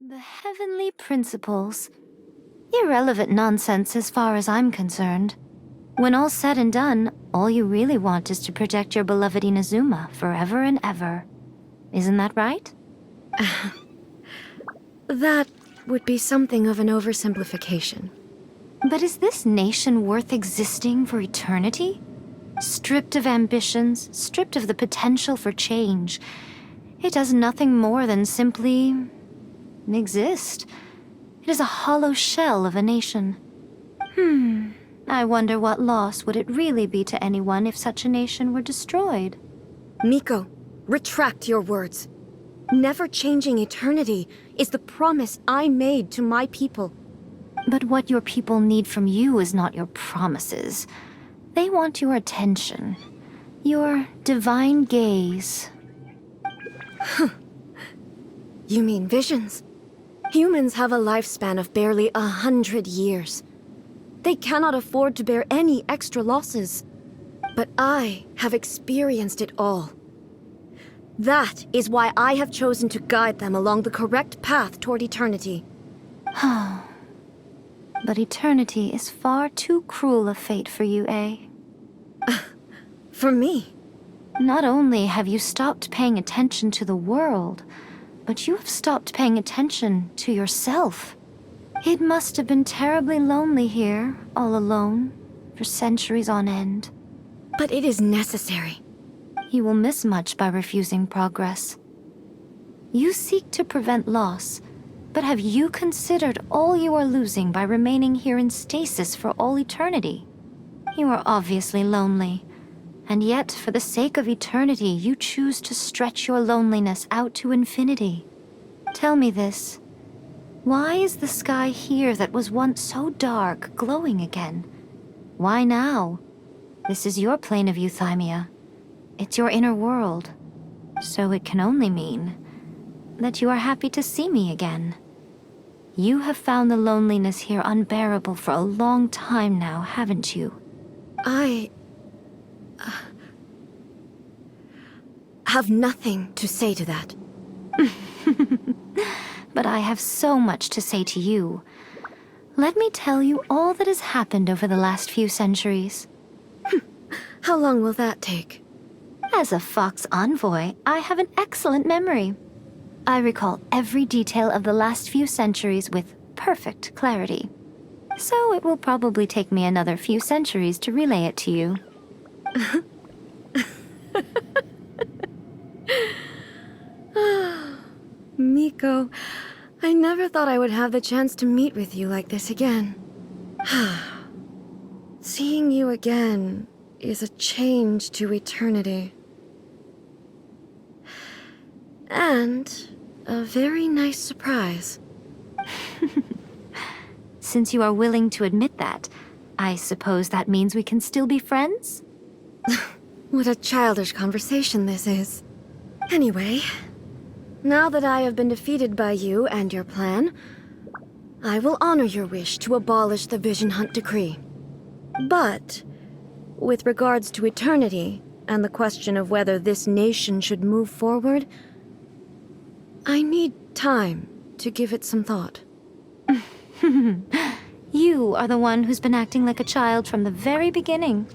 The heavenly principles. Irrelevant nonsense as far as I'm concerned. When all's said and done, all you really want is to protect your beloved Inazuma forever and ever. Isn't that right? That would be something of an oversimplification. But is this nation worth existing for eternity? Stripped of ambitions, stripped of the potential for change, it does nothing more than simply exist. It is a hollow shell of a nation. I wonder what loss would it really be to anyone if such a nation were destroyed. Miko, retract your words. Never changing eternity is the promise I made to my people. But what your people need from you is not your promises. They want your attention. Your divine gaze. You mean visions? Humans have a lifespan of barely 100 years. They cannot afford to bear any extra losses. But I have experienced it all. That is why I have chosen to guide them along the correct path toward eternity. But eternity is far too cruel a fate for you, eh? For me? Not only have you stopped paying attention to the world, but you have stopped paying attention to yourself. It must have been terribly lonely here, all alone, for centuries on end. But it is necessary. You will miss much by refusing progress. You seek to prevent loss, but have you considered all you are losing by remaining here in stasis for all eternity? You are obviously lonely, and yet for the sake of eternity you choose to stretch your loneliness out to infinity. Tell me this. Why is the sky here that was once so dark glowing again? Why now? This is your plane of euthymia. It's your inner world. So it can only mean that you are happy to see me again. You have found the loneliness here unbearable for a long time now, haven't you? I have nothing to say to that. But I have so much to say to you. Let me tell you all that has happened over the last few centuries. How long will that take? As a Fox envoy, I have an excellent memory. I recall every detail of the last few centuries with perfect clarity. So it will probably take me another few centuries to relay it to you. Miko, I never thought I would have the chance to meet with you like this again. Seeing you again is a change to eternity. And a very nice surprise. Since you are willing to admit that, I suppose that means we can still be friends? What a childish conversation this is. Anyway, now that I have been defeated by you and your plan, I will honor your wish to abolish the Vision Hunt Decree. But, with regards to eternity, and the question of whether this nation should move forward, I need time to give it some thought. You are the one who's been acting like a child from the very beginning.